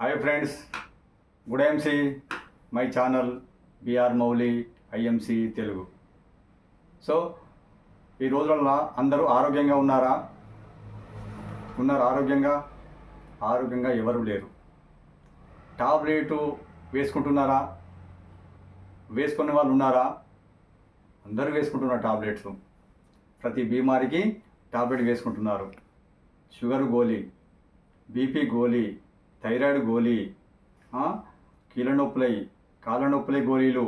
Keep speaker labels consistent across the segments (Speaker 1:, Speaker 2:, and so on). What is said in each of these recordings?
Speaker 1: Hi friends, good IMC my channel BR Mouli IMC Telugu. So ఈ రోజుల్లో అందరూ ఆరోగ్యంగా ఉన్నారా? ఆరోగ్యంగా ఎవరు లేరు. టాబ్లెట్ వేసుకుంటున్నారా? వేసుకునే వాళ్ళు ఉన్నారా? అందరూ వేసుకుంటున్నారు టాబ్లెట్స్. ప్రతి బీమారికి టాబ్లెట్ వేసుకుంటున్నారు. షుగర్ గోళీ, బీపీ గోళీ, థైరాయిడ్ గోళీ, కీళ్ళ నొప్పులై కాళ్ళ నొప్పులై గోళీలు,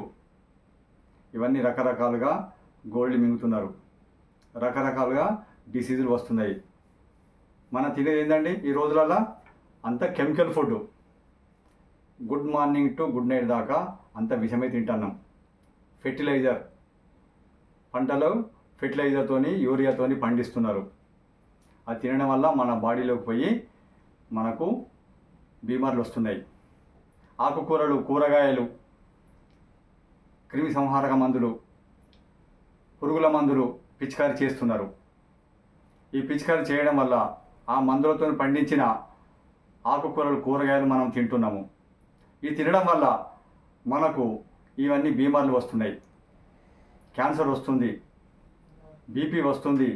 Speaker 1: ఇవన్నీ రకరకాలుగా గోళీలు మింగుతున్నారు. రకరకాలుగా డిసీజులు వస్తున్నాయి. మనం తినేది ఏంటండి ఈ రోజులలో? అంత chemical food. Good morning to good night దాకా అంత విషమే తింటున్నాం. ఫెర్టిలైజర్, పంటలు ఫెర్టిలైజర్తోని యూరియాతోని పండిస్తున్నారు. అది తినడం వల్ల మన బాడీలోకి పోయి మనకు బీమార్లు వస్తున్నాయి. ఆకుకూరలు, కూరగాయలు, క్రిమి సంహారక మందులు, పురుగుల మందులు పిచికారీ చేస్తున్నారు. ఈ పిచికారీ చేయడం వల్ల ఆ మందులతో పండించిన ఆకుకూరలు, కూరగాయలు మనం తింటున్నాము. ఈ తినడం వల్ల మనకు ఇవన్నీ బీమార్లు వస్తున్నాయి. క్యాన్సర్ వస్తుంది, బీపీ వస్తుంది,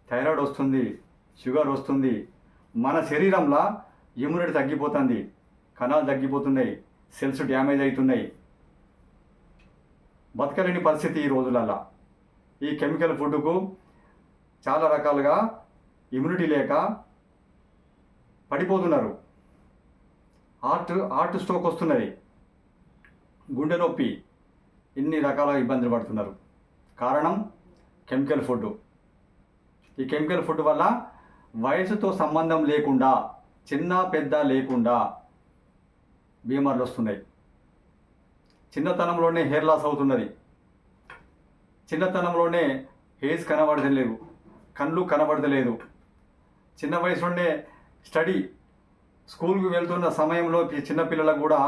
Speaker 1: థైరాయిడ్ వస్తుంది, షుగర్ వస్తుంది. మన శరీరంలో ఇమ్యూనిటీ తగ్గిపోతుంది, కణాలు తగ్గిపోతున్నాయి, సెల్స్ డ్యామేజ్ అవుతున్నాయి. బతకలేని పరిస్థితి ఈ రోజులల్లో. ఈ కెమికల్ ఫుడ్కు చాలా రకాలుగా ఇమ్యూనిటీ లేక పడిపోతున్నారు. హార్ట్ స్ట్రోక్ వస్తున్నది, గుండె నొప్పి, ఇన్ని రకాల ఇబ్బందులు పడుతున్నారు. కారణం కెమికల్ ఫుడ్. ఈ కెమికల్ ఫుడ్ వల్ల వయసుతో సంబంధం లేకుండా, చిన్న పెద్ద లేకుండా బీమార్లు వస్తున్నాయి. చిన్నతనంలోనే హెయిర్ లాస్ అవుతున్నది. చిన్నతనంలోనే హెయిర్స్ కనబడతలేవు, కళ్ళు కనబడతలేదు. చిన్న వయసులోనే స్కూల్కి వెళ్తున్న సమయంలో చిన్నపిల్లలకు కూడా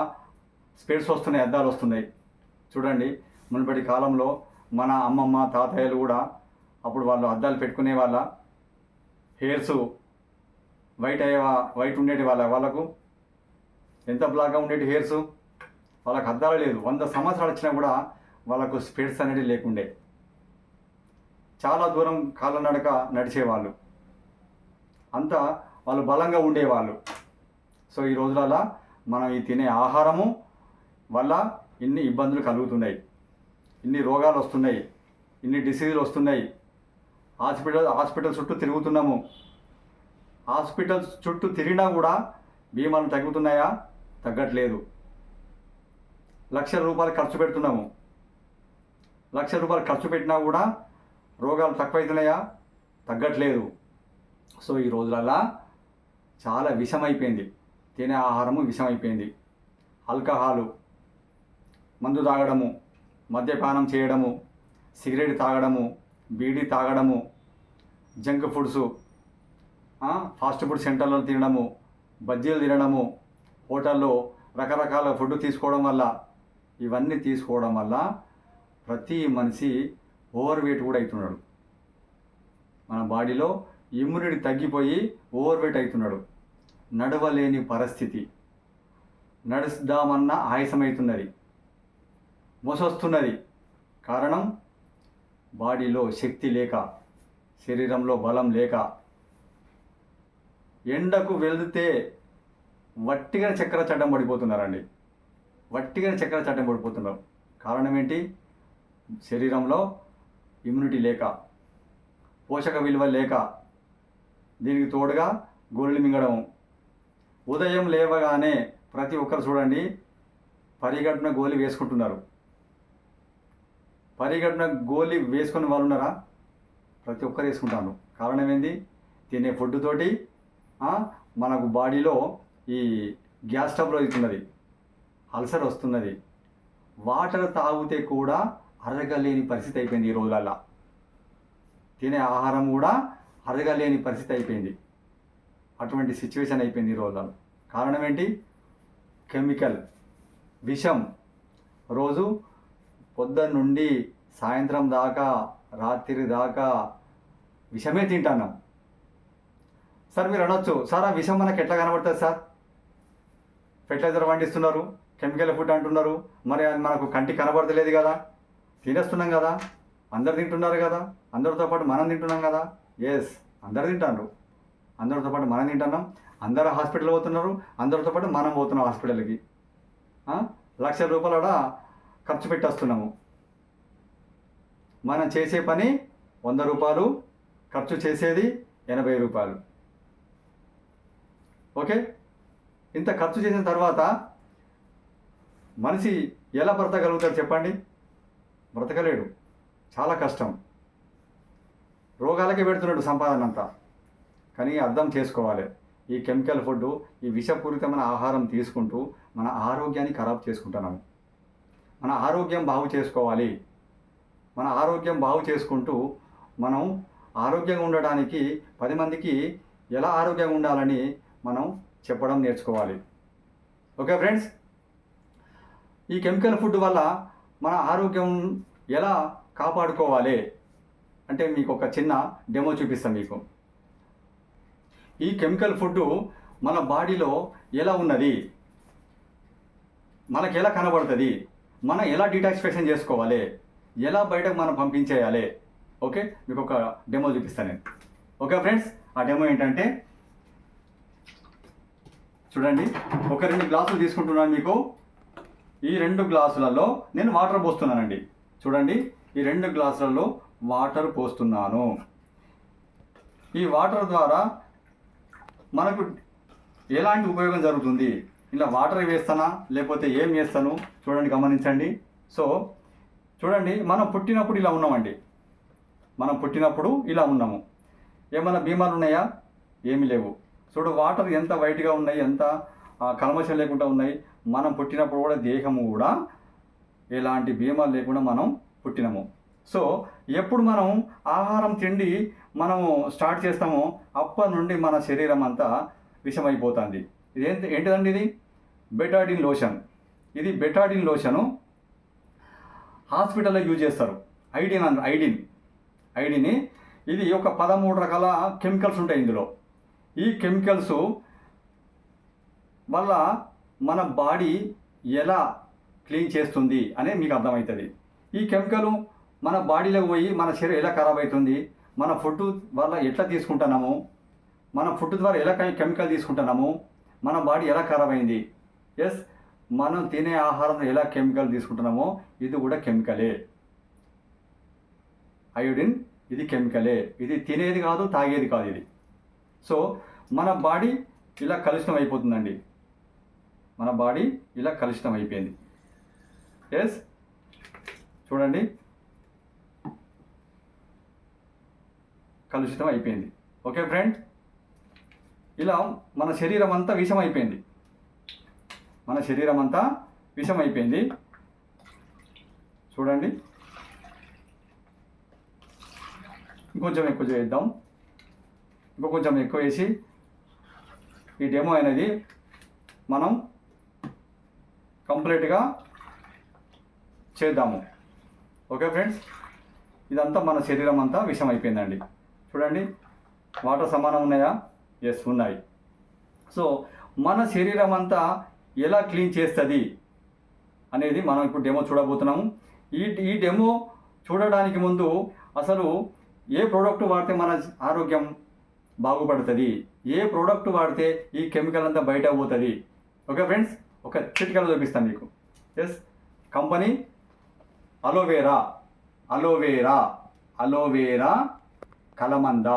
Speaker 1: స్పెట్స్ వస్తున్నాయి, అద్దాలు వస్తున్నాయి. చూడండి, మునుపటి కాలంలో మన అమ్మమ్మ తాతయ్యలు కూడా అప్పుడు వాళ్ళు అద్దాలు పెట్టుకునే వాళ్ళ, హెయిర్స్ వైట్ ఉండేటి వాళ్ళకు ఎంత బ్లాక్గా ఉండేటి హెయిర్స్. వాళ్ళకు అద్దాలు లేదు. 100 సంవత్సరాలు వచ్చినా కూడా వాళ్ళకు స్పెట్స్ అనేది లేకుండే. చాలా దూరం కాళ్ళ నడక నడిచేవాళ్ళు, అంతా వాళ్ళు బలంగా ఉండేవాళ్ళు. సో ఈ రోజులలో మనం ఈ తినే ఆహారము వల్ల ఇన్ని ఇబ్బందులు కలుగుతున్నాయి, ఇన్ని రోగాలు వస్తున్నాయి, ఇన్ని డిసీజులు వస్తున్నాయి. హాస్పిటల్ చుట్టూ తిరుగుతున్నాము. హాస్పిటల్స్ చుట్టూ తిరిగినా కూడా బీమాలు తగ్గుతున్నాయా? తగ్గట్లేదు. ₹1,00,000 ఖర్చు పెడుతున్నాము. ₹1,00,000 ఖర్చు పెట్టినా కూడా రోగాలు తక్కువవుతున్నాయా? తగ్గట్లేదు. సో ఈ రోజులల్లా చాలా విషమైపోయింది. తినే ఆహారము విషమైపోయింది. ఆల్కహాలు, మందు తాగడము, మద్యపానం చేయడము, సిగరెట్ తాగడము, బీడీ తాగడము, జంక్ ఫుడ్స్, ఫాస్ట్ ఫుడ్ సెంటర్లో తినడము, బజ్జీలు తినడము, హోటల్లో రకరకాల ఫుడ్ తీసుకోవడం వల్ల, ఇవన్నీ తీసుకోవడం వల్ల ప్రతి మనిషి ఓవర్ వెయిట్ కూడా అవుతున్నాడు. మన బాడీలో ఇమ్యూనిటీ తగ్గిపోయి ఓవర్ వెయిట్ అవుతున్నాడు. నడవలేని పరిస్థితి, నడుస్తామన్న ఆయాసమవుతున్నది, మోసొస్తున్నది. కారణం బాడీలో శక్తి లేక, శరీరంలో బలం లేక, ఎండకు వెళ్తే వట్టిగా చక్కెర చట్టం పడిపోతున్నారండి. కారణం ఏంటి? శరీరంలో ఇమ్యూనిటీ లేక, పోషక విలువ లేక, దీనికి తోడుగా గోళీలు మింగడం. ఉదయం లేవగానే ప్రతి ఒక్కరు చూడండి పరిగెడుపున గోళీ వేసుకుంటున్నారు. పరిగెడుపున గోళీ వేసుకునే వాళ్ళు ఉన్నారా? ప్రతి ఒక్కరు వేసుకుంటాను. కారణం ఏంది? తినే ఫుడ్ తోటి మనకు బాడీలో ఈ గ్యాస్ ట్రబుల్ అవుతున్నది, అల్సర్ వస్తున్నది. వాటర్ తాగితే కూడా అరగలేని పరిస్థితి అయిపోయింది ఈ రోజులల్లో. తినే ఆహారం కూడా అరగలేని పరిస్థితి అయిపోయింది. అటువంటి సిచ్యువేషన్ అయిపోయింది ఈ రోజులలో. కారణం ఏంటి? కెమికల్, విషం. రోజు పొద్దున్న నుండి సాయంత్రం దాకా, రాత్రి దాకా విషమే తింటున్నాం. సార్ మీరు అనొచ్చు, సార్ ఆ విషం మనకు ఎట్లా కనబడుతుంది సార్? ఫెర్టిలైజర్ పండిస్తున్నారు, కెమికల్ ఫుడ్ అంటున్నారు. మరి అది మనకు కంటికి కనబడతలేదు కదా, తినేస్తున్నాం కదా, అందరు తింటున్నారు కదా, అందరితో పాటు మనం తింటున్నాం కదా. ఎస్, అందరు తింటారు, అందరితో పాటు మనం తింటున్నాం, అందరు హాస్పిటల్ పోతున్నారు, అందరితో పాటు మనం పోతున్నాం హాస్పిటల్కి. ₹1,00,000 ఖర్చు పెట్టేస్తున్నాము. మనం చేసే పని ₹100, ఖర్చు చేసేది ₹80. ఓకే, ఇంత ఖర్చు చేసిన తర్వాత మనిషి ఎలా బ్రతకగలుగుతారు చెప్పండి? బ్రతకలేడు, చాలా కష్టం. రోగాలకే పెడుతున్నాడు సంపాదన అంతా. కానీ అర్థం చేసుకోవాలి, ఈ కెమికల్ ఫుడ్, ఈ విషపూరితమైన ఆహారం తీసుకుంటూ మన ఆరోగ్యాన్ని ఖరాబ్ చేసుకుంటున్నాము. మన ఆరోగ్యం బాగు చేసుకోవాలి. మన ఆరోగ్యం బాగు చేసుకుంటూ మనం ఆరోగ్యంగా ఉండడానికి 10 మందికి ఎలా ఆరోగ్యంగా ఉండాలని మనం చెప్పడం నేర్చుకోవాలి. ఓకే ఫ్రెండ్స్, ఈ కెమికల్ ఫుడ్ వల్ల మన ఆరోగ్యం ఎలా కాపాడుకోవాలి అంటే మీకు ఒక చిన్న డెమో చూపిస్తాను మీకు. ఈ కెమికల్ ఫుడ్ మన బాడీలో ఎలా ఉన్నది, మనకు ఎలా కనబడుతుంది, మనం ఎలా డీటాక్సిఫికేషన్ చేసుకోవాలి, ఎలా బయటకు మనం పంపించేయాలి. ఓకే, మీకు ఒక డెమో చూపిస్తాను నేను. ఓకే ఫ్రెండ్స్, ఆ డెమో ఏంటంటే చూడండి, ఒక 2 గ్లాసులు తీసుకుంటున్నాను మీకు. ఈ 2 గ్లాసులలో నేను వాటర్ పోస్తున్నానండి. చూడండి, ఈ 2 గ్లాసులలో వాటర్ పోస్తున్నాను. ఈ వాటర్ ద్వారా మనకు ఎలాంటి ఉపయోగం జరుగుతుంది, ఇలా వాటర్ వేస్తానా లేకపోతే ఏం చేస్తాను చూడండి, గమనించండి. సో చూడండి, మనం పుట్టినప్పుడు ఇలా ఉన్నామండి. మనం పుట్టినప్పుడు ఇలా ఉన్నాము. ఏమైనా బీమాలు ఉన్నాయా? ఏమీ లేవు. చూడు, వాటర్ ఎంత వైట్గా ఉన్నాయి, ఎంత కల్మషం లేకుండా ఉన్నాయి. మనం పుట్టినప్పుడు కూడా దేహము కూడా ఎలాంటి బీమాలు లేకుండా మనం పుట్టినాము. సో ఎప్పుడు మనం ఆహారం తిండి మనము స్టార్ట్ చేస్తామో అప్పటి నుండి మన శరీరం అంతా విషమైపోతుంది. ఏంటిదండి ఇది? Betadine lotion. ఇది బెటాడిన్ లోషను హాస్పిటల్లో యూజ్ చేస్తారు. ఐడిన్ ఇది ఒక 13 రకాల కెమికల్స్ ఉంటాయి ఇందులో. ఈ కెమికల్స్ వల్ల మన బాడీ ఎలా క్లీన్ చేస్తుంది అనేది మీకు అర్థమవుతుంది. ఈ కెమికల్ మన బాడీలోకి పోయి మన శరీరం ఎలా ఖరాబ్ అవుతుంది, మన ఫుడ్ వల్ల ఎట్లా తీసుకుంటున్నాము, మన ఫుడ్ ద్వారా ఎలా కెమికల్ తీసుకుంటున్నాము, మన బాడీ ఎలా ఖరాబ్ అయింది. ఎస్, మనం తినే ఆహారం ఎలా కెమికల్ తీసుకుంటున్నామో ఇది కూడా కెమికలే. అయోడిన్ ఇది కెమికలే. ఇది తినేది కాదు, తాగేది కాదు ఇది. సో మన బాడీ ఇలా కలుషితం అయిపోతుందండి. మన బాడీ ఇలా కలుషితం అయిపోయింది. ఎస్, చూడండి, కలుషితం అయిపోయింది. ఓకే ఫ్రెండ్, ఇలా మన శరీరం అంతా విషం అయిపోయింది. మన శరీరం అంతా విషం అయిపోయింది. చూడండి, ఇంకొంచెం ఎక్కువ చేద్దాం. ఇంకొంచెం ఎక్కువ వేసి ఈ డెమో అనేది మనం కంప్లీట్గా చేద్దాము. ఓకే ఫ్రెండ్స్, ఇదంతా మన శరీరం అంతా విషం అయిపోయిందండి. చూడండి, వాటర్ సమానం ఉన్నాయా? ఎస్, ఉన్నాయి. సో మన శరీరం అంతా ఎలా క్లీన్ చేస్తుంది అనేది మనం ఇప్పుడు డెమో చూడబోతున్నాము. ఈ డెమో చూడడానికి ముందు అసలు ఏ ప్రోడక్ట్ వాడితే మన ఆరోగ్యం బాగుపడుతుంది, ఏ ప్రోడక్ట్ వాడితే ఈ కెమికల్ అంతా బయట పోతుంది. ఓకే ఫ్రెండ్స్, ఒక చిటికలో చూపిస్తాను మీకు. ఎస్, కంపెనీ అలోవేరా కలమంద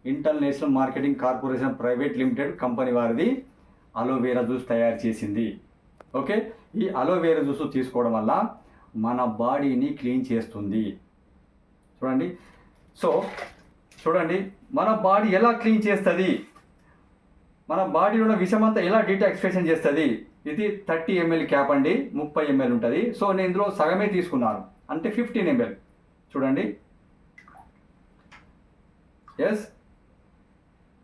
Speaker 1: international marketing corporation private limited company వారిది అలోవేరా జ్యూస్ తయారు చేసింది. ఓకే, ఈ అలోవేరా జ్యూస్ తీసుకోవడం వల్ల మన బాడీని క్లీన్ చేస్తుంది. చూడండి, సో చూడండి, మన బాడీ ఎలా క్లీన్ చేస్తుంది, మన బాడీలో ఉన్న విషమంతా ఎలా డీటాక్సిఫికేషన్ చేస్తుంది. ఇది 30 ml క్యాప్ అండి, 30 ml ఉంటుంది. సో నేను ఇందులో సగమే తీసుకున్నాను, అంటే 15 ml. చూడండి, ఎస్,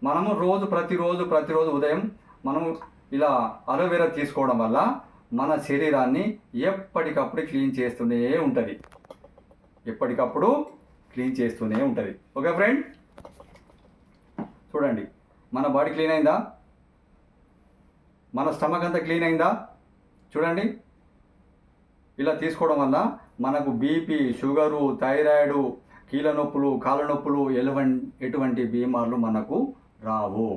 Speaker 1: మనము ప్రతిరోజు ఉదయం మనము ఇలా అలోవెరా తీసుకోవడం వల్ల మన శరీరాన్ని ఎప్పటికప్పుడు క్లీన్ చేస్తూనే ఉంటుంది. ఓకే ఫ్రెండ్, చూడండి, మన బాడీ క్లీన్ అయిందా? మన స్టమక్ అంతా క్లీన్ అయిందా? చూడండి, ఇలా తీసుకోవడం వల్ల మనకు బీపీ, షుగరు, థైరాయిడ్, కీళ్ళ నొప్పులు, కాళ్ళ నొప్పులు, ఎటువంటి బీమార్లు మనకు రావు.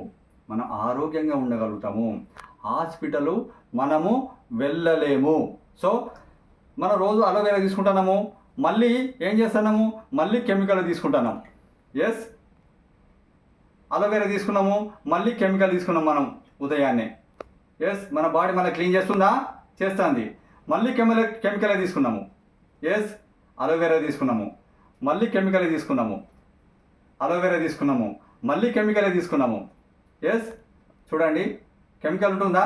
Speaker 1: మనం ఆరోగ్యంగా ఉండగలుగుతాము. హాస్పిటల్ మనము వెళ్ళలేము. సో మనం రోజు అలోవెరా తీసుకుంటున్నాము, మళ్ళీ ఏం చేస్తున్నాము, మళ్ళీ కెమికల్ తీసుకుంటున్నాం. ఎస్, అలోవెరా తీసుకున్నాము, మళ్ళీ కెమికల్ తీసుకున్నాం మనం ఉదయాన్నే. ఎస్, మన బాడీ మళ్ళీ క్లీన్ చేస్తుందా? చేస్తుంది. మళ్ళీ కెమికల్ తీసుకున్నాము. ఎస్, అలోవెరా తీసుకున్నాము, మళ్ళీ కెమికల్ తీసుకున్నాము. అలోవెరా తీసుకున్నాము, మళ్ళీ కెమికల్ తీసుకున్నాము. ఎస్, చూడండి, కెమికల్ ఉంటుందా?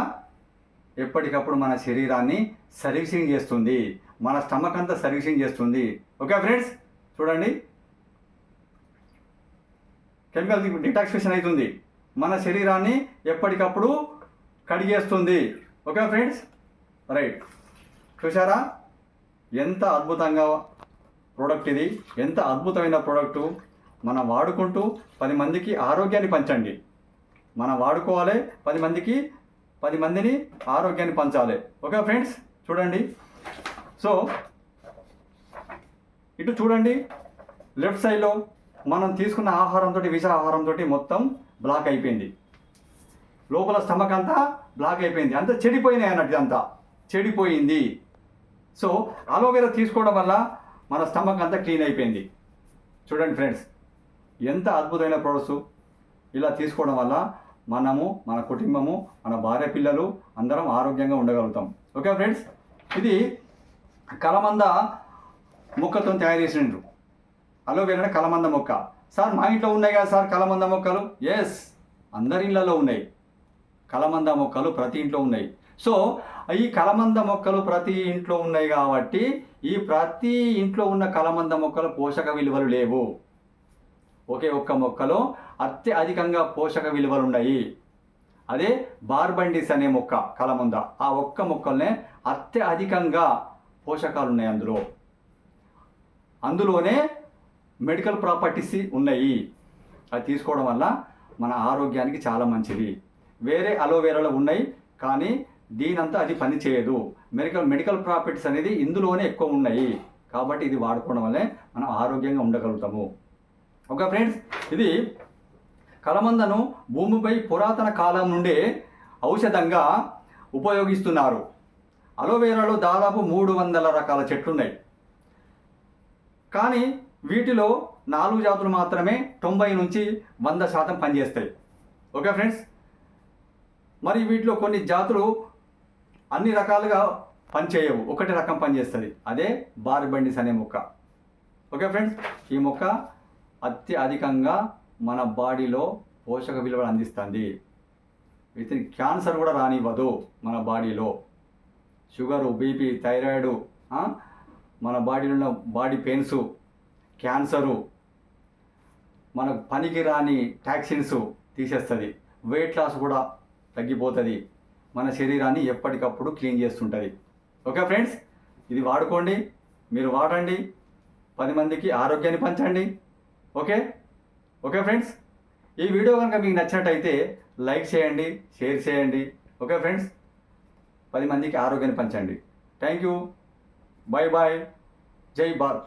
Speaker 1: ఎప్పటికప్పుడు మన శరీరాన్ని సర్వీసింగ్ చేస్తుంది, మన స్టమక్ అంతా సర్వీసింగ్ చేస్తుంది. ఓకే ఫ్రెండ్స్, చూడండి, కెమికల్ డిటాక్సిఫికేషన్ అవుతుంది, మన శరీరాన్ని ఎప్పటికప్పుడు కడిగేస్తుంది. Okay friends, right. చూసారా ఎంత అద్భుతంగా ప్రోడక్ట్ ఇది, ఎంత అద్భుతమైన ప్రోడక్టు. మనం వాడుకుంటూ 10 మందికి ఆరోగ్యాన్ని పంచండి. మనం వాడుకోవాలి, 10 మందిని ఆరోగ్యాన్ని పంచాలి. ఓకే ఫ్రెండ్స్, చూడండి. సో ఇటు చూడండి, లెఫ్ట్ సైడ్లో మనం తీసుకున్న ఆహారంతో, విష ఆహారంతో మొత్తం బ్లాక్ అయిపోయింది. లోపల స్టమక్ అంతా బ్లాక్ అయిపోయింది, అంతా చెడిపోయినాయి అన్నట్టు, అంతా చెడిపోయింది. సో అలోవెరా తీసుకోవడం వల్ల మన స్టమక్ అంతా క్లీన్ అయిపోయింది. చూడండి ఫ్రెండ్స్, ఎంత అద్భుతమైన ప్రోడక్ట్స్. ఇలా తీసుకోవడం వల్ల మనము, మన కుటుంబము, మన భార్య పిల్లలు అందరం ఆరోగ్యంగా ఉండగలుగుతాం. ఓకే ఫ్రెండ్స్, ఇది కలమంద మొక్కతో తయారు చేసిండ్రు. అలోవెరా కలమంద మొక్క. సార్ మా ఇంట్లో ఉన్నాయి కదా సార్ కలమంద మొక్కలు? ఎస్, అందరి ఇళ్ళలో ఉన్నాయి. కలమంద మొక్కలు ప్రతి ఇంట్లో ఉన్నాయి. సో ఈ కలమంద మొక్కలు ప్రతి ఇంట్లో ఉన్నాయి కాబట్టి ఈ ప్రతి ఇంట్లో ఉన్న కలమంద మొక్కలు పోషక విలువలు లేవు. ఒకే ఒక్క మొక్కలో అత్యధికంగా పోషక విలువలు ఉన్నాయి. అదే బార్బండిస్ అనే మొక్క, కలమంద. ఆ ఒక్క మొక్కలనే అత్యధికంగా పోషకాలు ఉన్నాయి అందులోనే మెడికల్ ప్రాపర్టీస్ ఉన్నాయి. అది తీసుకోవడం వల్ల మన ఆరోగ్యానికి చాలా మంచిది. వేరే అలోవెరాలో ఉన్నాయి కానీ దీనంతా అది పని చేయదు. మెడికల్ ప్రాపర్టీస్ అనేది ఇందులోనే ఎక్కువ ఉన్నాయి కాబట్టి ఇది వాడుకోవడం వల్లే మనం ఆరోగ్యంగా ఉండగలుగుతాము. ఓకే ఫ్రెండ్స్, ఇది కలమందను భూమిపై పురాతన కాలం నుండే ఔషధంగా ఉపయోగిస్తున్నారు. అలోవెరాలో దాదాపు 300 రకాల చెట్లు ఉన్నాయి కానీ వీటిలో 4 జాతులు మాత్రమే 90 నుంచి 100% పనిచేస్తాయి. ఓకే ఫ్రెండ్స్, మరి వీటిలో కొన్ని జాతులు అన్ని రకాలుగా పనిచేయవు, ఒకటి రకం పనిచేస్తుంది. అదే బార్బండిస్ అనే మొక్క. ఓకే ఫ్రెండ్స్, ఈ మొక్క అత్యధికంగా మన బాడీలో పోషక విలువలు అందిస్తుంది. వీటిని క్యాన్సర్ కూడా రానివ్వదు మన బాడీలో. షుగరు, బీపీ, థైరాయిడ్, మన బాడీలో ఉన్న బాడీ పెయిన్స్, క్యాన్సరు, మన పనికి రాని టాక్సిన్స్ తీసేస్తుంది. వెయిట్ లాస్ కూడా తగ్గిపోతుంది. మన శరీరాన్ని ఎప్పటికప్పుడు క్లీన్ చేస్తుంటుంది. ఓకే ఫ్రెండ్స్, ఇది వాడుకోండి, మీరు వాడండి, 10 మందికి ఆరోగ్యాన్ని పంచండి. ఓకే ఫ్రెండ్స్, ఈ వీడియో కనుక మీకు నచ్చినట్టయితే లైక్ చేయండి, షేర్ చేయండి. ఓకే ఫ్రెండ్స్, 10 మందికి ఆరోగ్యాన్ని పంచండి. థ్యాంక్ యూ, బాయ్ బాయ్, జై భారత్.